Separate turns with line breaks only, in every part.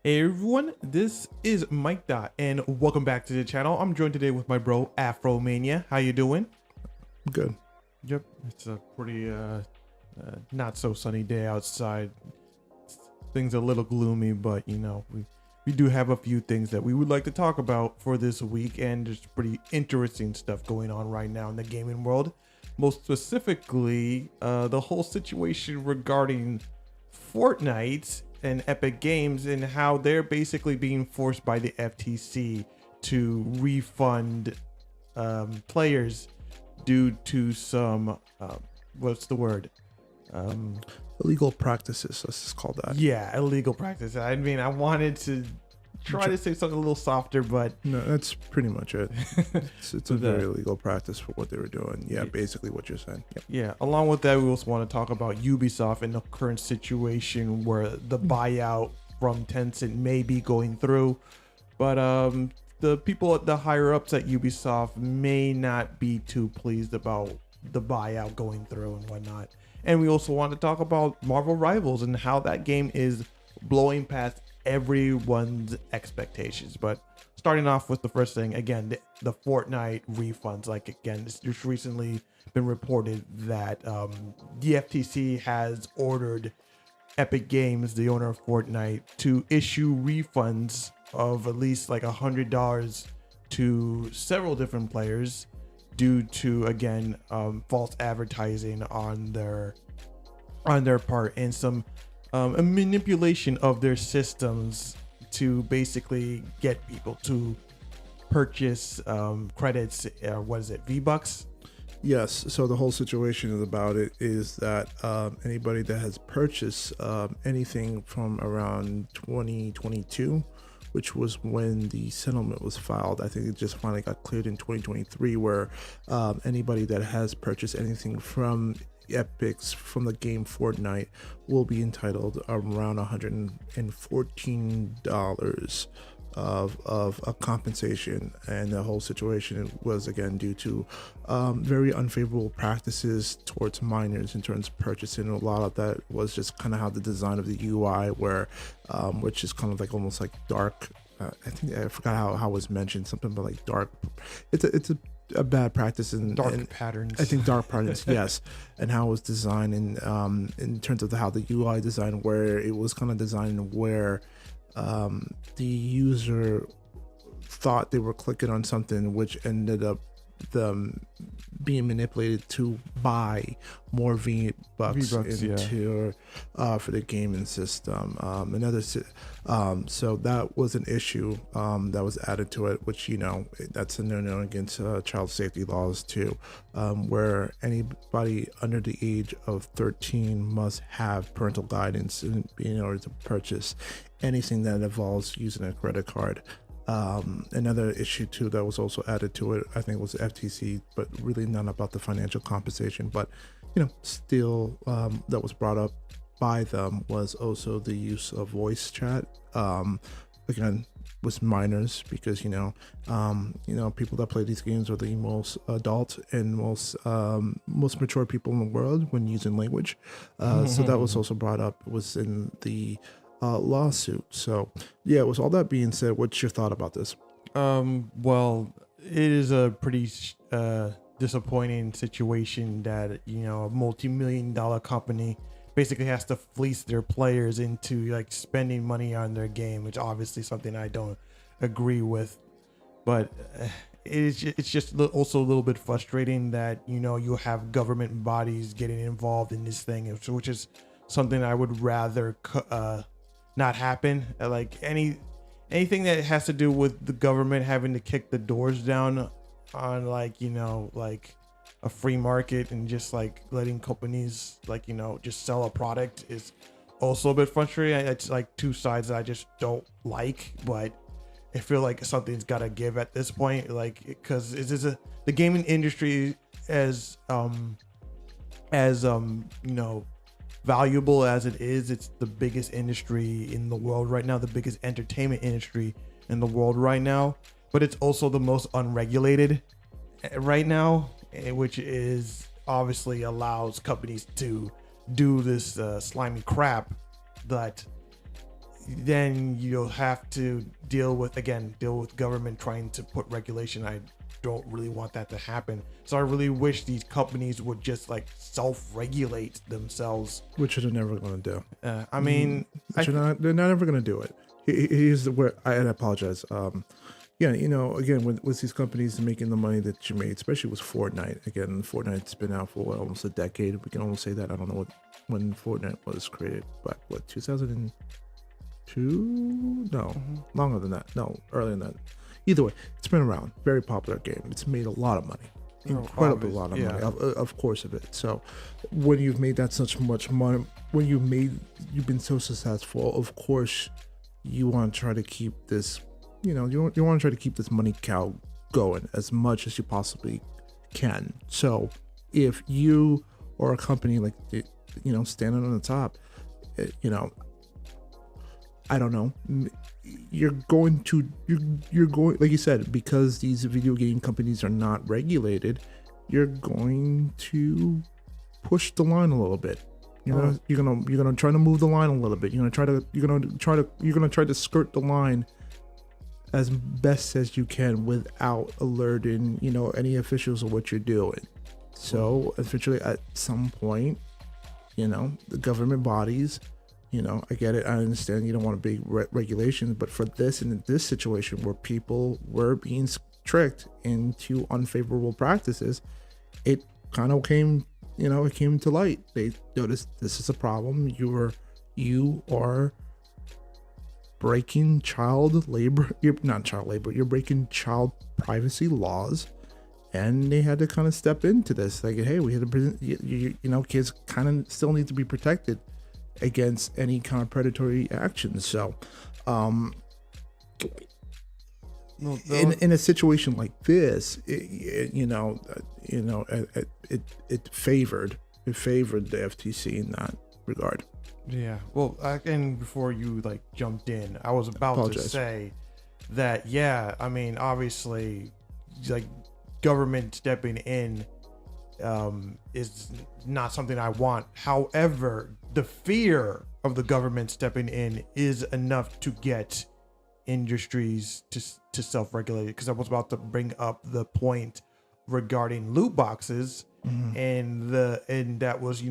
Hey everyone, this is Mikedot and welcome back to the channel. I'm joined today with my bro Afromania. How you doing?
Good.
Yep, it's a pretty not so sunny day outside. Things are a little gloomy, but you know, we do have a few things that we would like to talk about for this week, and there's pretty interesting stuff going on right now in the gaming world. Most specifically, the whole situation regarding Fortnite and Epic Games and how they're basically being forced by the FTC to refund players due to some what's the word?
Illegal practices, let's just call that.
Yeah, illegal practice. I mean, I wanted to try to say something a little softer, but
No, that's pretty much it. It's a very illegal practice for what they were doing. Yeah, basically what you're saying. Yep.
yeah, along with that, we also want to talk about Ubisoft and the current situation where the buyout from Tencent may be going through, but the people at the higher ups at Ubisoft may not be too pleased about the buyout going through and whatnot. And we also want to talk about Marvel Rivals and how that game is blowing past everyone's expectations. But starting off with the first thing, again, the Fortnite refunds. Like, again, it's just recently been reported that the FTC has ordered Epic Games, the owner of Fortnite, to issue refunds of at least like $100 to several different players due to, again, false advertising on their part and some a manipulation of their systems to basically get people to purchase credits. What is it, V-Bucks?
Yes. So the whole situation about it is that anybody that has purchased anything from around 2022, which was when the settlement was filed. I think it just finally got cleared in 2023, where anybody that has purchased anything from Epic's from the game Fortnite will be entitled around $114 of a compensation. And the whole situation was again due to very unfavorable practices towards minors in terms of purchasing. A lot of that was just kind of how the design of the UI where which is kind of like almost like dark. I think I forgot how it was mentioned, something about like dark. It's a bad practice in
Dark patterns.
I think dark patterns, yes, and how it was designed in terms of how the UI design, where it was kind of designed where the user thought they were clicking on something, which ended up them being manipulated to buy more V-Bucks into for the gaming system. So that was an issue that was added to it, which, you know, that's a no-no against child safety laws too, where anybody under the age of 13 must have parental guidance in order to purchase anything that involves using a credit card. Another issue too that was also added to it, I think, was FTC, but really none about the financial compensation. But you know, still, that was brought up by them was also the use of voice chat. Again, with minors, because you know, people that play these games are the most adult and most mature people in the world when using language. So that was also brought up. Was in the lawsuit. So yeah, with all that being said, what's your thought about this?
Well, it is a pretty disappointing situation that, you know, a multi-million-dollar company basically has to fleece their players into like spending money on their game, which obviously something I don't agree with. But it's just also a little bit frustrating that, you know, you have government bodies getting involved in this thing, which is something I would rather not happen. Like anything that has to do with the government having to kick the doors down on, like, you know, like a free market and just like letting companies, like, you know, just sell a product is also a bit frustrating. It's like two sides that I just don't like, but I feel like something's got to give at this point, like, because the gaming industry as you know, valuable as it is, it's the biggest industry in the world right now, the biggest entertainment industry in the world right now, but it's also the most unregulated right now, which is obviously allows companies to do this slimy crap that then you'll have to deal with government trying to put regulation. I don't really want that to happen. So I really wish these companies would just like self-regulate themselves,
which they're never going to do.
I mean,
they're not ever going to do it. Here's where I apologize. Yeah, again, with these companies making the money that you made, especially with Fortnite. Again, Fortnite's been out for almost a decade. We can almost say that. I don't know when Fortnite was created, but 2002? No, longer than that. No, earlier than that. Either way, it's been around. Very popular game. It's made a lot of money. Incredibly lot of money, of course of it. So when you've made that such much money, when you've been so successful, of course you want to try to keep this, you want to try to keep this money cow going as much as you possibly can. So if you or a company like, standing on the top, I don't know, you're going, like you said, because these video game companies are not regulated, you're going to push the line a little bit. You're gonna try to move the line a little bit. You're gonna try to skirt the line as best as you can without alerting, any officials of what you're doing. So eventually, at some point, the government bodies, I get it. I understand you don't want big regulations, but for this, in this situation where people were being tricked into unfavorable practices, it kind of came, it came to light. They noticed this is a problem. You are breaking child labor. You're not child labor. You're breaking child privacy laws. And they had to kind of step into this. Like, hey, we had to present, kids kind of still need to be protected against any kind of predatory actions. So, in a situation like this, it favored the FTC in that regard.
Yeah. Well, and before you jumped in, I was about to say that, I mean, obviously, government stepping in is not something I want. However, the fear of the government stepping in is enough to get industries to self-regulate. Because I was about to bring up the point regarding loot boxes, and that was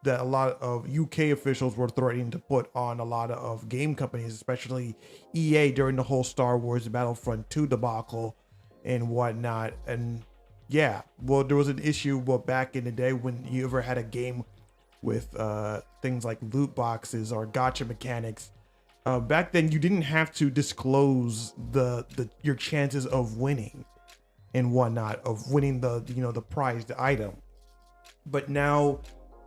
that a lot of UK officials were threatening to put on a lot of game companies, especially EA, during the whole Star Wars Battlefront 2 debacle and whatnot. And there was an issue back in the day when you ever had a game with things like loot boxes or gacha mechanics. Back then, you didn't have to disclose your chances of winning and whatnot, of winning the prized item. But now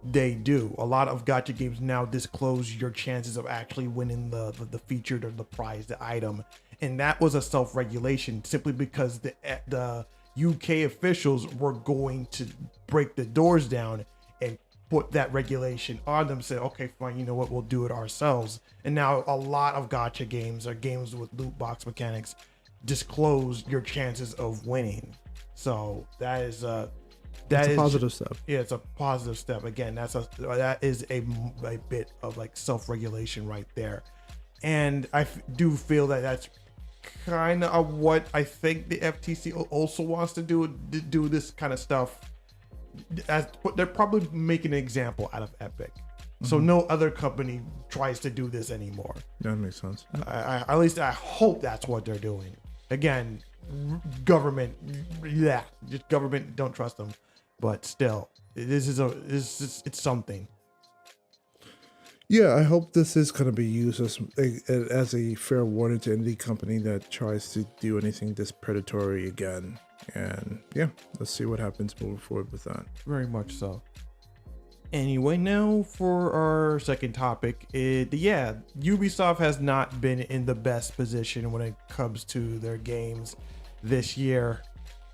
they do. A lot of gacha games now disclose your chances of actually winning the featured or the prized item, and that was a self-regulation simply because the UK officials were going to break the doors down and put that regulation on them. Say, okay, fine, you know what, we'll do it ourselves. And now a lot of gacha games or games with loot box mechanics disclose your chances of winning. So that is a
positive step.
Yeah, it's a positive step. Again, that is a bit of self-regulation right there. And I do feel that that's kind of what I think the FTC also wants to do this kind of stuff. But they're probably making an example out of Epic. So no other company tries to do this anymore.
That makes sense.
At least I hope that's what they're doing. Again, government, just government, don't trust them. But still, it's something.
Yeah, I hope this is going to be used as a fair warning to any company that tries to do anything this predatory again. And let's see what happens moving forward with that.
Very much so. Anyway, now for our second topic, Ubisoft has not been in the best position when it comes to their games this year.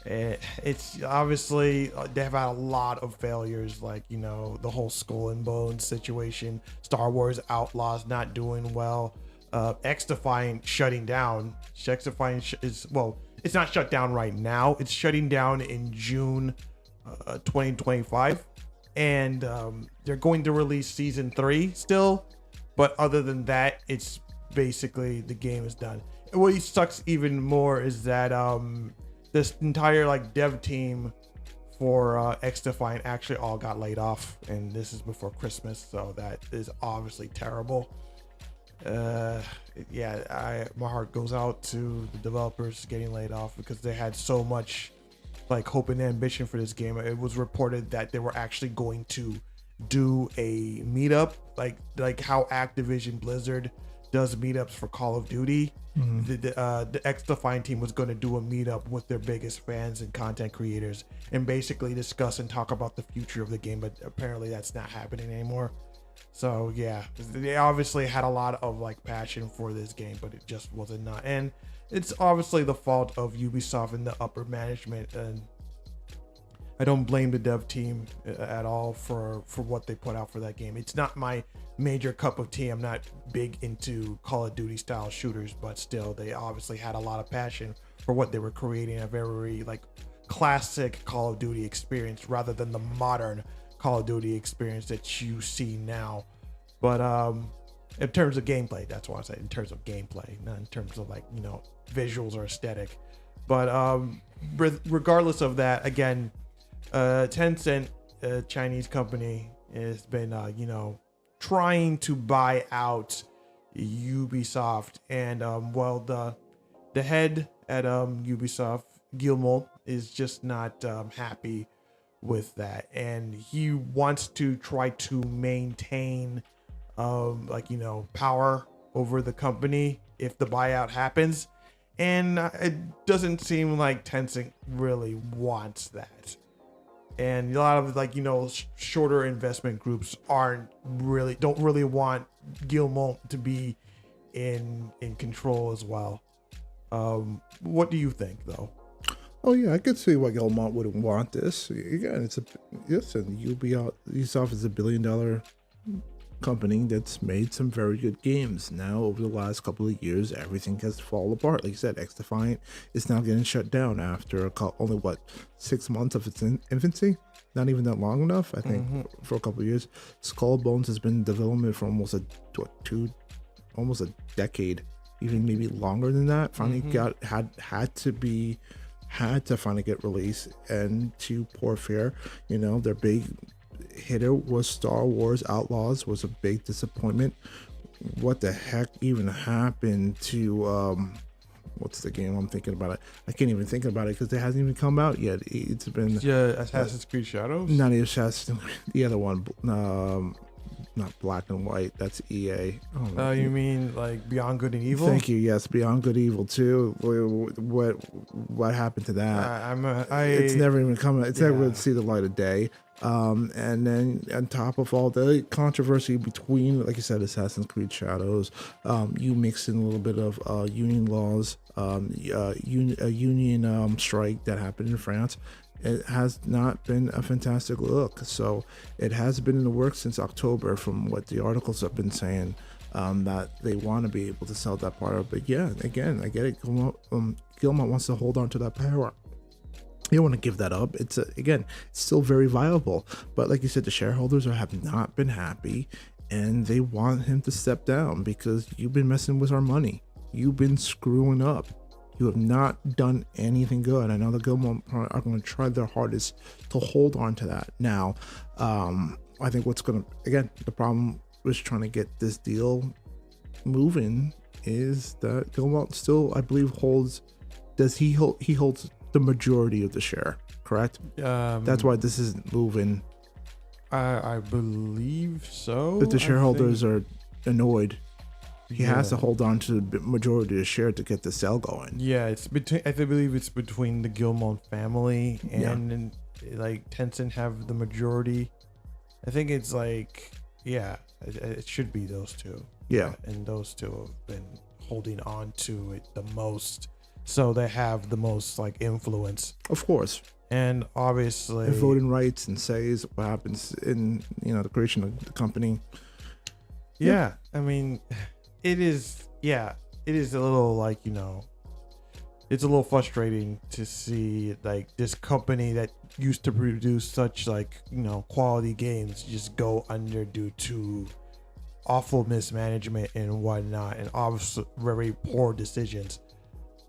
It's obviously they have had a lot of failures, the whole Skull and Bones situation, Star Wars Outlaws not doing well, XDefiant shutting down. XDefiant it's not shut down right now. It's shutting down in June 2025. And they're going to release season 3 still, but other than that, it's basically the game is done. And what sucks even more is that this entire like dev team for XDefiant actually all got laid off, and this is before Christmas, so that is obviously terrible. My heart goes out to the developers getting laid off because they had so much like hope and ambition for this game. It was reported that they were actually going to do a meetup, like how Activision Blizzard does meetups for Call of Duty. The XDefiant team was going to do a meetup with their biggest fans and content creators and basically discuss and talk about the future of the game, but apparently that's not happening anymore. So yeah, they obviously had a lot of like passion for this game, but it just wasn't not. And it's obviously the fault of Ubisoft and the upper management, and I don't blame the dev team at all for what they put out for that game. It's not my major cup of tea. I'm not big into Call of Duty style shooters, but still, they obviously had a lot of passion for what they were creating, a very like classic Call of Duty experience rather than the modern Call of Duty experience that you see now. But in terms of gameplay, that's what I say. In terms of gameplay, not in terms of like, you know, visuals or aesthetic. But regardless of that, again, Tencent, a Chinese company, has been you know, trying to buy out Ubisoft, and the head at Ubisoft, Guillemot, is just not happy with that, and he wants to try to maintain like, you know, power over the company if the buyout happens, and it doesn't seem like Tencent really wants that. And a lot of like, you know, shorter investment groups don't really want Guillemot to be in control as well. What do you think though?
Oh yeah, I could see why Guillemot wouldn't want this. Again, Ubisoft is $1 billion company that's made some very good games. Now, over the last couple of years, everything has fallen apart. Like you said, XDefiant is now getting shut down after only 6 months of its infancy. Not even that long enough, I think, for a couple of years. Skull Bones has been in development for almost a decade, even maybe longer than that. Finally had to finally get released, and to poor fare, you know, their big hitter was Star Wars Outlaws, was a big disappointment. What the heck even happened to what's the game I'm thinking about? I can't even think about it because it hasn't even come out yet. It's been
Assassin's Creed Shadows.
Not even Assassin's, the other one, not Black and White. That's EA.
Oh, you mean like Beyond Good and Evil?
Thank you. Yes, Beyond Good and Evil 2. What happened to that? It's never even come. It's never going to see the light of day. And then on top of all the controversy between, like you said, Assassin's Creed Shadows, you mix in a little bit of union laws, a union strike that happened in France. It has not been a fantastic look. So it has been in the works since October, from what the articles have been saying, that they want to be able to sell that part of. But yeah, again, I get it. Guillemot wants to hold on to that power. You don't want to give that up. It's still very viable. But like you said, the shareholders have not been happy, and they want him to step down because you've been messing with our money. You've been screwing up. You have not done anything good. I know the Guillemot are going to try their hardest to hold on to that. Now, I think the problem with trying to get this deal moving is that Guillemot still, I believe, holds the majority of the share, correct? That's why this isn't moving.
I believe so.
If the shareholders are annoyed, he has to hold on to the majority of the share to get the sale going.
Yeah, it's between. I believe it's between the Guillemot family and like Tencent have the majority. I think it's like it should be those two.
Yeah,
and those two have been holding on to it the most, so they have the most like influence,
of course,
and obviously
and voting rights and says what happens in the creation of the company.
Yeah, I mean. It is a little like, it's a little frustrating to see like this company that used to produce such like, quality games just go under due to awful mismanagement and whatnot, and obviously very poor decisions.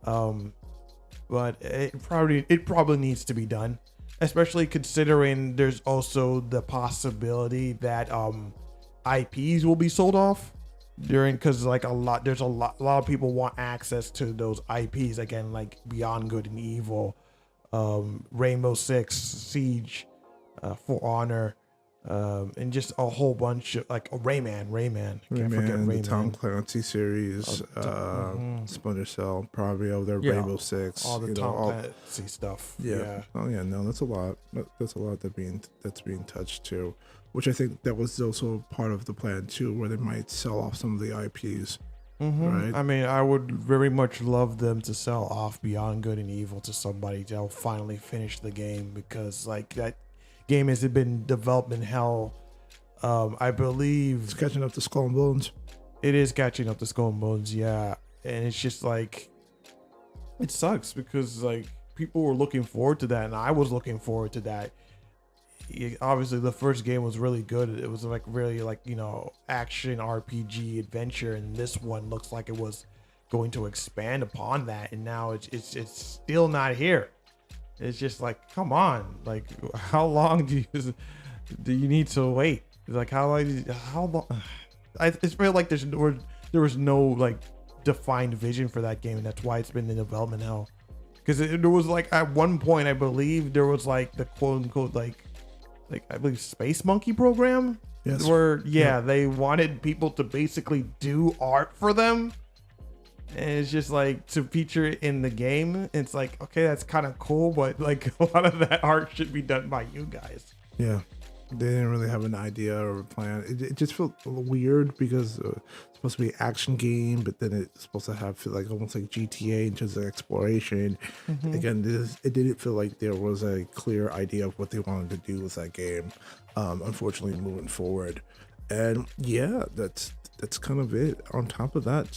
But it probably needs to be done, especially considering there's also the possibility that IPs will be sold off during, because like there's a lot of people want access to those IPs again, like Beyond Good and Evil, Rainbow Six Siege, For Honor, and just a whole bunch of like Rayman. Can't forget
Rayman, the
Rayman.
Tom Clancy series, Splinter Cell, probably over there,
Yeah,
Rainbow Six,
all the Tom Clancy stuff.
Yeah. Oh yeah, no, that's a lot. That's a lot that's being touched too, which I think that was also part of the plan too, where they might sell off some of the IPs. Right.
I mean, I would very much love them to sell off Beyond Good and Evil to somebody to finally finish the game, because like that game has been development hell. I believe
It's catching up to Skull and Bones.
it is catching up to Skull and Bones, yeah. And it's just like, it sucks because like people were looking forward to that, and I was looking forward to that. Obviously the first game was really good. It was like really like, you know, action RPG adventure, and this one looks like it was going to expand upon that, and now it's still not here. It's just like, come on, like how long do you need to wait? Like how long I just feel like there was no like defined vision for that game, and that's why it's been in development hell. Because there was like at one point I believe there was like the quote unquote like I believe Space Monkey program.
Yes.
Where they wanted people to basically do art for them, and it's just like to feature it in the game. It's like, okay, that's kind of cool, but like a lot of that art should be done by you guys.
Yeah, they didn't really have an idea or a plan. It just felt a little weird because it's supposed to be an action game, but then it's supposed to have feel like almost like GTA in terms of exploration. Again, it didn't feel like there was a clear idea of what they wanted to do with that game. Unfortunately, moving forward, and yeah, that's kind of it. On top of that,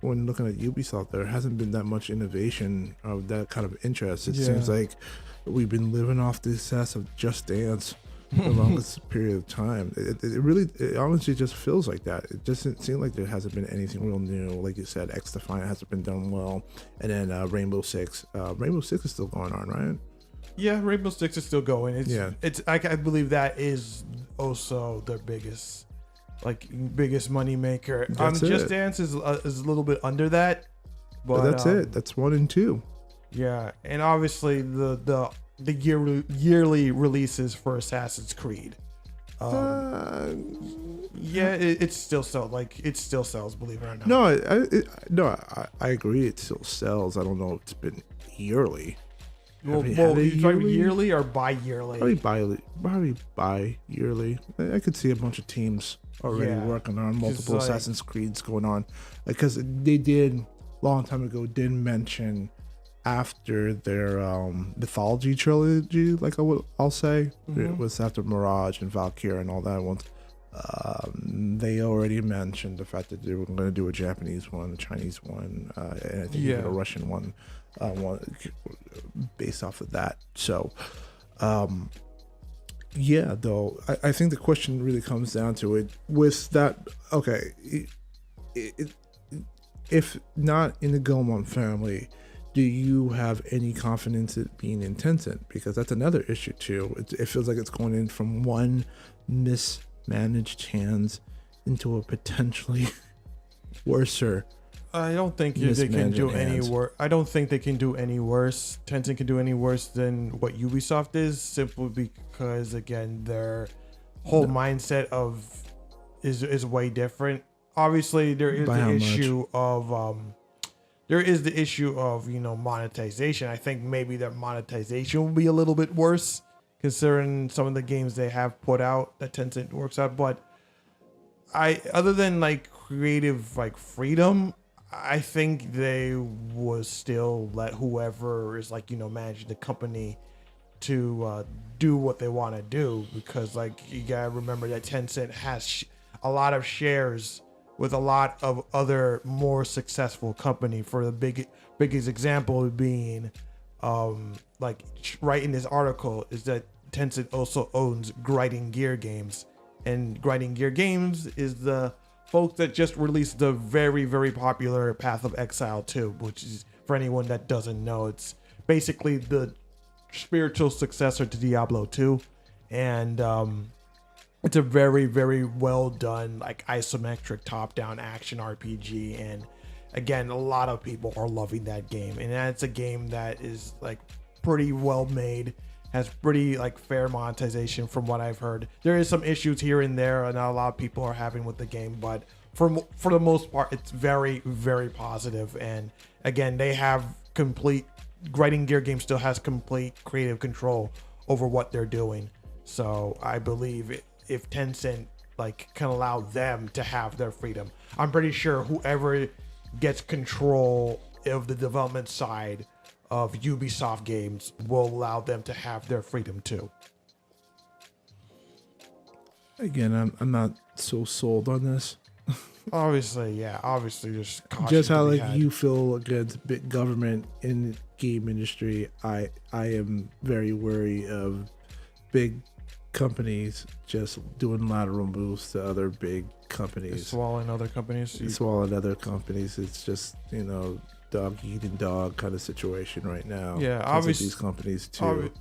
when looking at Ubisoft, there hasn't been that much innovation of that kind of interest. It seems like we've been living off the success of Just Dance for the longest period of time. It honestly just feels like that. It doesn't seem like there hasn't been anything real new. Like you said, X Defiant hasn't been done well, and then Rainbow Six. Rainbow Six is still going on, right?
Yeah, Rainbow Six is still going. It's I believe that is also their biggest money maker. Just Dance is a little bit under that, but
that's it. That's 1 and 2.
Yeah, and obviously the yearly releases for Assassin's Creed. Yeah, it still sells. Like it still sells, believe it or not.
I agree. It still sells. I don't know if it's been yearly.
Well, you talking yearly or bi-yearly?
Probably bi-yearly. I could see a bunch of teams already working on multiple Assassin's Creeds going on, because they did long time ago did mention after their mythology trilogy, like I'll say, it was after Mirage and Valkyria and all that ones. They already mentioned the fact that they were going to do a Japanese one, a Chinese one, and I think even a Russian one based off of that. So, though, I think the question really comes down to it with that. Okay, if not in the Gilmon family, do you have any confidence in being in Tencent? Because that's another issue too. It feels like it's going in from one mismanaged hands into a potentially worser.
I don't think they can do any worse. I don't think they can do any worse. Tencent can do any worse than what Ubisoft is, simply because again their whole mindset is way different. Obviously, there is the issue of monetization. I think maybe their monetization will be a little bit worse considering some of the games they have put out that Tencent works out. But other than like creative like freedom, I think they will still let whoever is managing the company to do what they want to do, because you gotta remember that Tencent has a lot of shares with a lot of other more successful company. For the biggest example being right in this article is that Tencent also owns Grinding Gear Games, And Grinding Gear Games is the folks that just released the very, very popular Path of Exile 2, which is, for anyone that doesn't know, it's basically the spiritual successor to Diablo 2. And it's a very, very well done, like isometric top-down action RPG. And again, a lot of people are loving that game. And that's a game that is like pretty well made, has pretty like fair monetization from what I've heard. There is some issues here and there, and a lot of people are having with the game, but for the most part, it's very, very positive. And again, they have complete Grinding Gear Game still has complete creative control over what they're doing. So I believe if Tencent like can allow them to have their freedom, I'm pretty sure whoever gets control of the development side of Ubisoft games will allow them to have their freedom too.
Again, I'm not so sold on this.
Obviously, there's caution
Just how
to be
like
had.
you feel against big government in the game industry, I am very wary of big companies just doing lateral moves to other big companies.
Swallowing other companies.
Swallowing other companies. It's just, dog eating dog kind of situation right now.
Yeah,
because of
obviously
these companies too.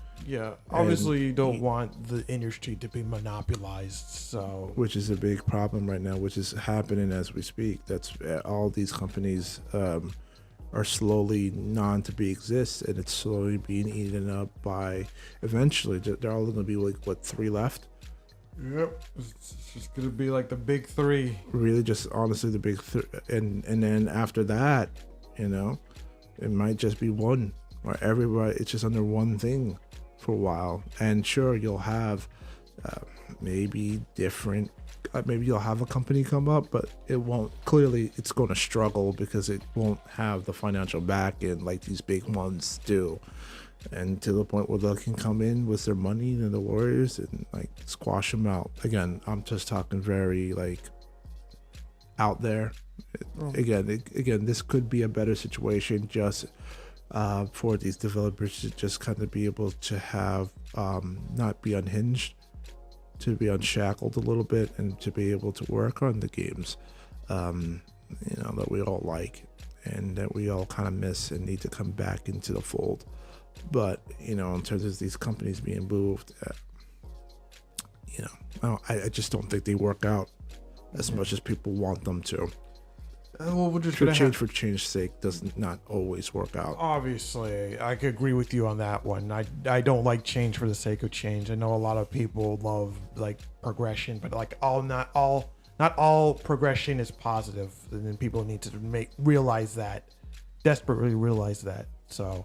Obviously you don't want the industry to be monopolized, so
Which is a big problem right now, which is happening as we speak. That's all these companies are slowly non to be exist, and it's slowly being eaten up by. Eventually, they're all going to be like what 3 left.
Yep, it's just gonna be like the big 3.
Really, just honestly, the big and then after that, it might just be one, or everybody. It's just under one thing for a while, and sure, you'll have maybe different. Maybe you'll have a company come up, but it won't. Clearly, it's going to struggle because it won't have the financial backing like these big ones do, and to the point where they can come in with their money and the Warriors and like squash them out. Again, I'm just talking very like out there. Again, this could be a better situation just for these developers to just kind of be able to have not be unhinged, to be unshackled a little bit, and to be able to work on the games that we all like and that we all kind of miss and need to come back into the fold. But in terms of these companies being moved, I just don't think they work out as much as people want them to.
Well, we're just
For change's sake does not always work out.
Obviously, I could agree with you on that one. I don't like change for the sake of change. I know a lot of people love like progression, but like not all progression is positive, and then people need to desperately realize that. So,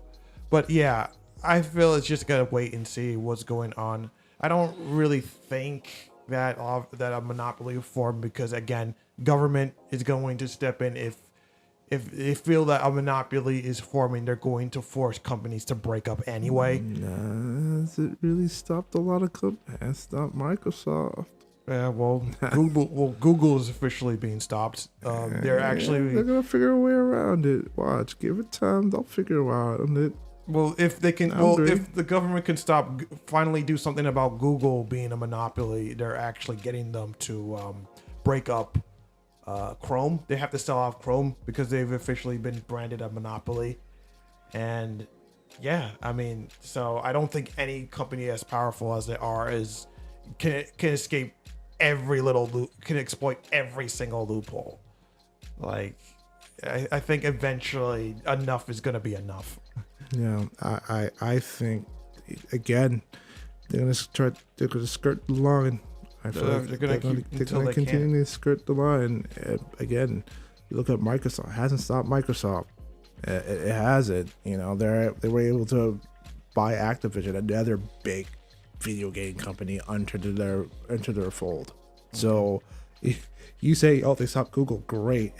but yeah, I feel it's just gotta wait and see what's going on. I don't really think that a monopoly will form because again, government is going to step in if they feel that a monopoly is forming. They're going to force companies to break up anyway.
Has it really stopped a lot of companies? It stopped Microsoft.
Yeah, well, Google is officially being stopped. They're
gonna figure a way around it. Watch, give it time. They'll figure around it.
Well, if they can, if the government can finally do something about Google being a monopoly, they're actually getting them to break up Chrome. They have to sell off Chrome because they've officially been branded a monopoly. And yeah, I mean, so I don't think any company as powerful as they are can escape every little can exploit every single loophole. Like, I think eventually enough is going to be enough.
Yeah, I think again they're gonna skirt the line. They're gonna continue to skirt the line. Again, you look at Microsoft. It hasn't stopped Microsoft. It hasn't. They were able to buy Activision, another big video game company, into their fold. So you say, they stopped Google, great.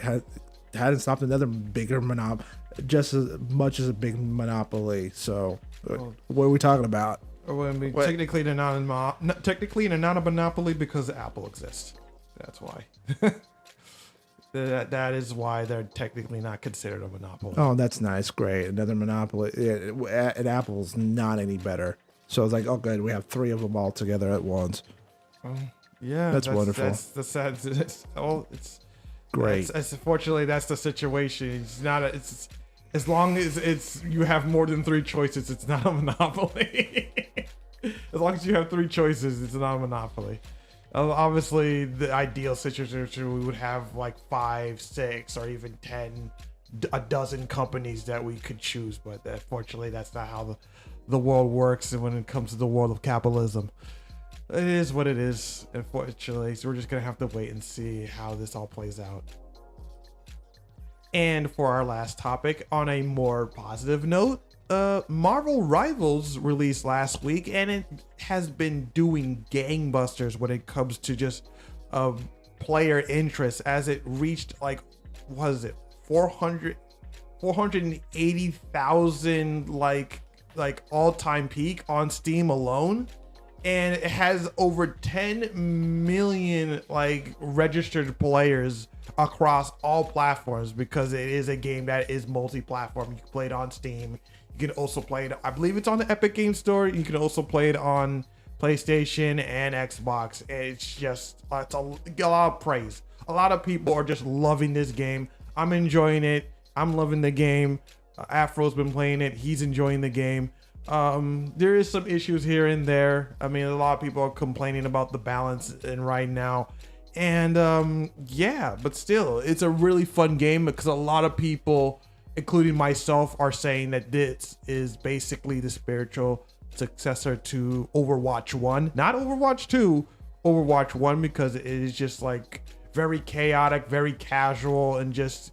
Hadn't stopped another bigger monopoly, just as much as a big monopoly. So what are we talking about?
Well, I mean, technically they're not a monopoly because Apple exists. That's why. That is why they're technically not considered a monopoly.
Oh, that's nice, great, another monopoly. And Apple's not any better. So it's like, oh, good, we have 3 of them all together at once.
Yeah,
That's wonderful.
That's the sad. It's
Great.
Unfortunately, that's the situation. It's not. It's as long as it's you have more than 3 choices, it's not a monopoly. As long as you have 3 choices, it's not a monopoly. Obviously, the ideal situation we would have like 5, 6, or even 10, a dozen companies that we could choose. But unfortunately, that's not how the world works. And when it comes to the world of capitalism, it is what it is. Unfortunately, so we're just gonna have to wait and see how this all plays out. And for our last topic, on a more positive note, Marvel Rivals released last week, and it has been doing gangbusters when it comes to just player interest, as it reached like, what is it, 480,000 like all-time peak on Steam alone, and it has over 10 million like registered players across all platforms, because it is a game that is multi-platform. You can play it on Steam. You can also play it, I believe it's on the Epic Games Store. You can also play it on PlayStation and Xbox. It's just, it's a lot of praise. A lot of people are just loving this game. I'm enjoying it. I'm loving the game. Afro's been playing it. He's enjoying the game. There is some issues here and there. I mean, a lot of people are complaining about the balance in right now. And yeah, but still, it's a really fun game, because a lot of people, including myself, are saying that this is basically the spiritual successor to Overwatch 1. Not Overwatch 2, Overwatch 1, because it is just like very chaotic, very casual, and just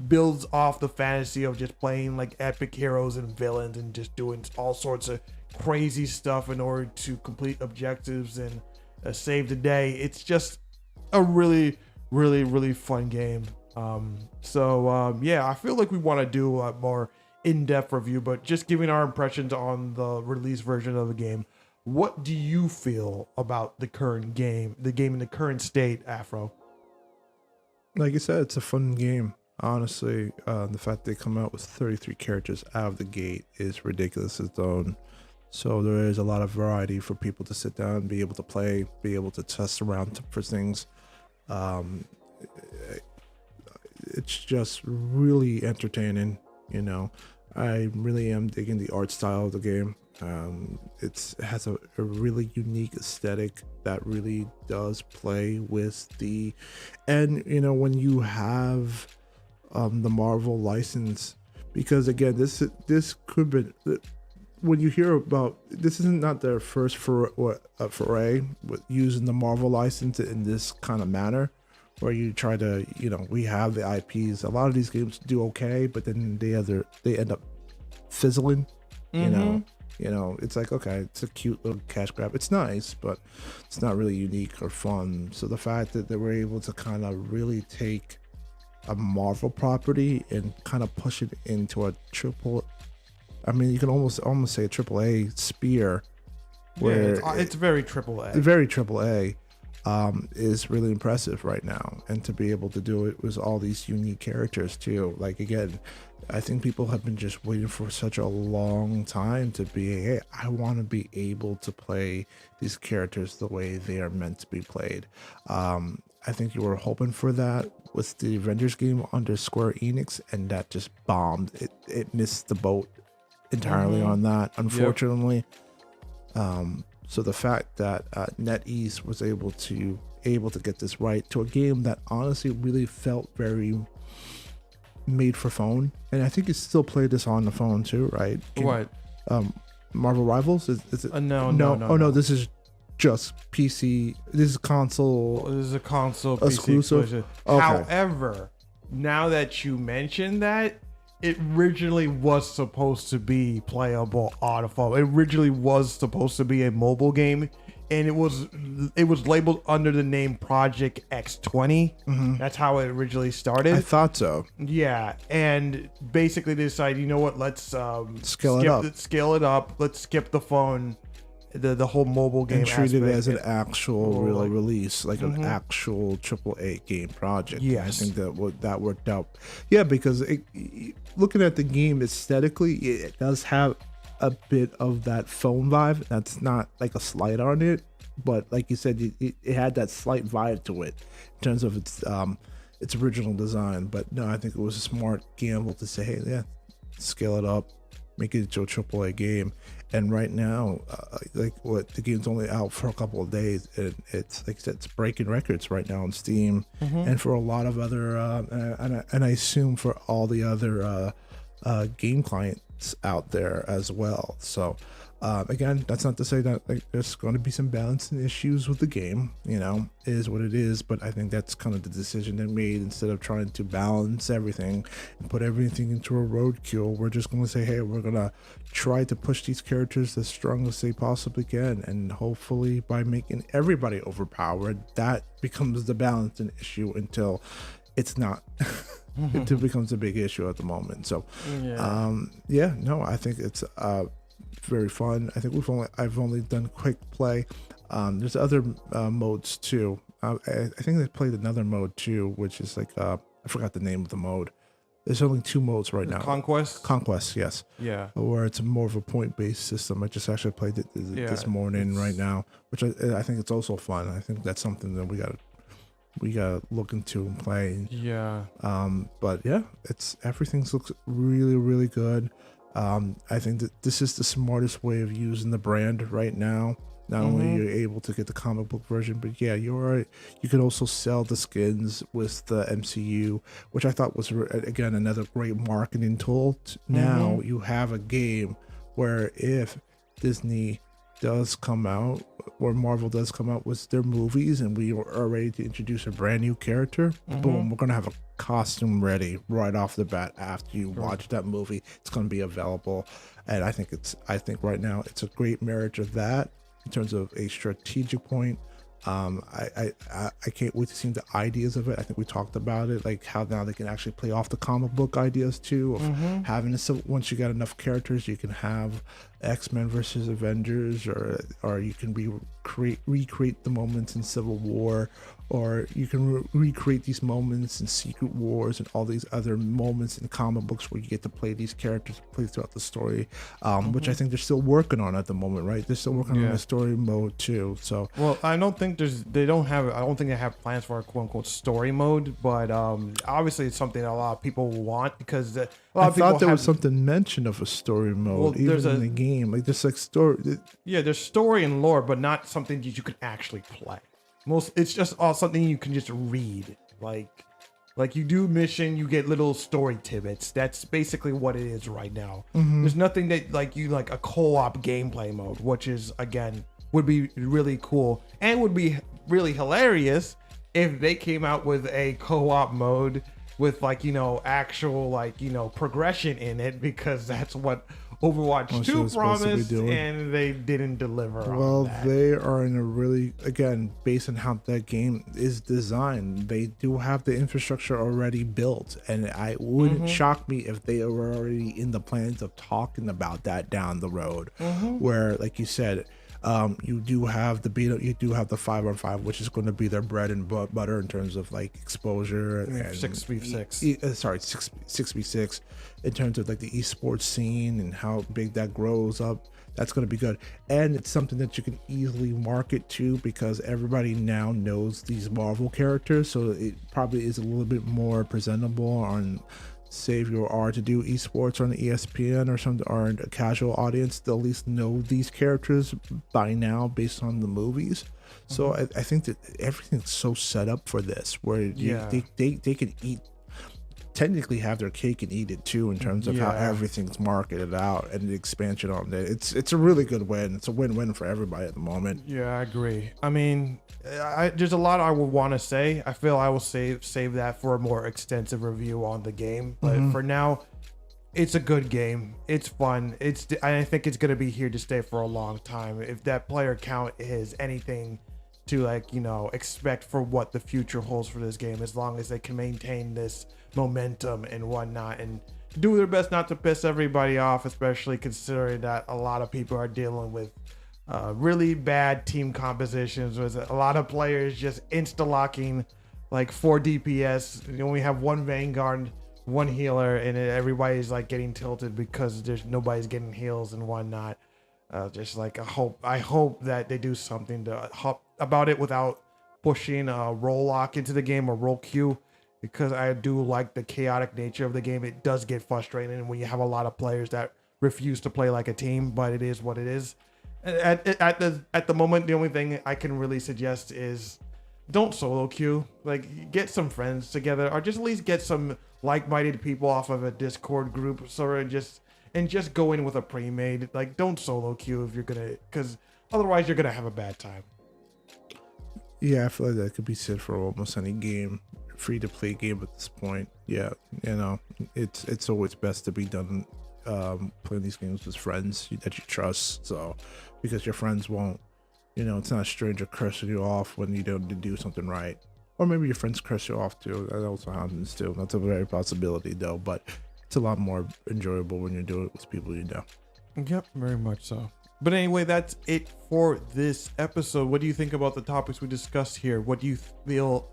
builds off the fantasy of just playing like epic heroes and villains and just doing all sorts of crazy stuff in order to complete objectives and save the day. It's just a really, really, really fun game. Yeah, I feel like we want to do a more in-depth review, but just giving our impressions on the release version of the game. What do you feel about the current game, the game in the current state, Afro?
Like you said, it's a fun game. Honestly, the fact they come out with 33 characters out of the gate is ridiculous its own. So there is a lot of variety for people to sit down and be able to play, be able to test around for things. It's just really entertaining, you know. I really am digging the art style of the game. It has a really unique aesthetic that really does play with and you know, when you have the Marvel license, because again, this could be, when you hear about this, isn't not their first foray with using the Marvel license in this kind of manner, where you try to, you know, we have the IPs. A lot of these games do okay, but then they end up fizzling. You know, it's like, okay, it's a cute little cash grab. It's nice, but it's not really unique or fun. So the fact that they were able to kind of really take a Marvel property and kind of push it into a you can almost say a AAA spear, where
it's very AAA.
Very AAA. Is really impressive right now, and to be able to do it with all these unique characters too. Like, again, I think people have been just waiting for such a long time to be, hey, I want to be able to play these characters the way they are meant to be played. I think you were hoping for that with the Avengers game under Square Enix, and that just bombed. It missed the boat entirely on that, unfortunately. Yep. So the fact that NetEase was able to get this right to a game that honestly really felt very made for phone, and I think you still play this on the phone too, right?
What?
Marvel Rivals? Is it?
No.
This is just PC. This is console.
This is a console
exclusive.
PC.
Okay.
However, now that you mentioned that, it originally was supposed to be playable on a phone. It originally was supposed to be a mobile game, and it was labeled under the name Project X20.
Mm-hmm.
That's how it originally started.
I thought so.
Yeah, and basically they decided, you know what, let's scale it up. Let's skip the phone, the whole mobile game,
and treat
aspect.
it as an actual real release, like an actual AAA game project.
Yes.
I think that worked out. Yeah, because looking at the game aesthetically, it does have a bit of that phone vibe. That's not like a slight on it. but like you said, it had that slight vibe to it in terms of its original design. But no, I think it was a smart gamble to say, hey, yeah, scale it up, make it into a AAA game. And right now, the game's only out for a couple of days, and it's like I said, it's breaking records right now on Steam, and for a lot of other, and I assume for all the other game clients out there as well. So again, that's not to say that like there's going to be some balancing issues with the game. It is what it is. But I think that's kind of the decision they made. Instead of trying to balance everything and put everything into a roadkill, we're just going to say, hey, we're going to try to push these characters as strong as they possibly can, and hopefully by making everybody overpowered, that becomes the balancing issue until it's not. It becomes a big issue at the moment. So I think it's very fun. I think I've only done quick play. There's other modes too. I think they played another mode too, which is like I forgot the name of the mode. There's only 2 modes right now. Conquest, yes.
Yeah.
Where it's more of a point-based system. I just actually played it this morning right now, which I think it's also fun. I think that's something that we gotta look into and play.
Yeah.
But yeah, everything looks really, really good. I think that this is the smartest way of using the brand right now. Not only are you able to get the comic book version, but yeah, you're right. You could also sell the skins with the MCU, which I thought was again another great marketing tool. Now you have a game where if Disney does come out, or Marvel does come out with their movies, and we are ready to introduce a brand new character, boom, we're gonna have a costume ready right off the bat after you watch that movie. It's gonna be available, and I think right now it's a great marriage of that in terms of a strategic point. I can't wait to see the ideas of it. I think we talked about it, like how now they can actually play off the comic book ideas too, of having once you got enough characters, you can have X-Men versus Avengers, or you can recreate the moments in Civil War, or you can recreate these moments in Secret Wars and all these other moments in comic books where you get to play these characters play throughout the story, which I think they're still working on at the moment, right? They're still working on the story mode too. So
well, I don't think they have plans for a quote unquote story mode, but obviously it's something that a lot of people want, because a lot of people
thought there was something mentioned of a story mode even in the game. Like there's like story.
Yeah, there's story and lore, but not something that you can actually play. It's just something you can just read. Like you do mission, you get little story tidbits. That's basically what it is right now. There's nothing that like a co-op gameplay mode, which is again would be really cool and would be really hilarious if they came out with a co-op mode with actual progression in it, because that's what Overwatch 2 promised, and they didn't deliver on that.
They are in a really, again, based on how that game is designed, they do have the infrastructure already built, and I wouldn't shock me if they were already in the plans of talking about that down the road, where, like you said, you do have the beta, you do have the 5-on-5, which is going to be their bread and butter in terms of like exposure and
6v6.
6v6 in terms of like the esports scene and how big that grows up. That's going to be good, and it's something that you can easily market to, because everybody now knows these Marvel characters, so it probably is a little bit more presentable on, say if you are to do esports on ESPN or something, or a casual audience, they'll at least know these characters by now based on the movies. So I think that everything's so set up for this, where they can technically have their cake and eat it too, in terms of how everything's marketed out and the expansion on it. It's a really good win. It's a win-win for everybody at the moment.
Yeah, I agree. I mean, there's a lot I would want to say. I feel I will save that for a more extensive review on the game. But for now, it's a good game. It's fun. I think it's gonna be here to stay for a long time. If that player count is anything to expect for what the future holds for this game, as long as they can maintain this momentum and whatnot, and do their best not to piss everybody off, especially considering that a lot of people are dealing with really bad team compositions, with a lot of players just insta-locking like 4 DPS. We have one Vanguard, one healer, and everybody's like getting tilted because nobody's getting heals and whatnot. Just like I hope that they do something to about it without pushing a roll lock into the game or roll queue, because I do like the chaotic nature of the game. It does get frustrating when you have a lot of players that refuse to play like a team, but it is what it is. At the moment, the only thing I can really suggest is don't solo queue. Like, get some friends together, or just at least get some like-minded people off of a Discord group, just go in with a pre-made. Like, don't solo queue if you're gonna, because otherwise you're gonna have a bad time.
Yeah, I feel like that could be said for almost any game, free to play game at this point. Yeah, it's always best to be done playing these games with friends that you trust. So, because your friends won't, it's not a stranger cursing you off when you don't do something right, or maybe your friends curse you off too. That also happens too. That's a very possibility though, but it's a lot more enjoyable when you're doing it with people you know.
Yep, very much so. But anyway, that's it for this episode. What do you think about the topics we discussed here? What do you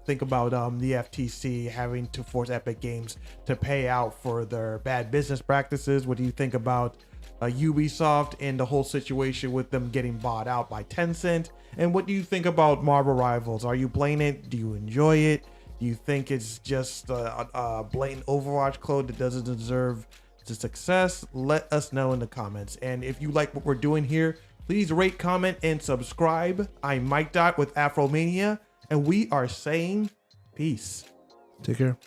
think about the FTC having to force Epic Games to pay out for their bad business practices? What do you think about Ubisoft and the whole situation with them getting bought out by Tencent? And what do you think about Marvel Rivals? Are you playing it? Do you enjoy it? Do you think it's just a blatant Overwatch clone that doesn't deserve the success? Let us know in the comments. And if you like what we're doing here, please rate, comment, and subscribe. I'm Mikedot with Afromania, and we are saying peace.
Take care.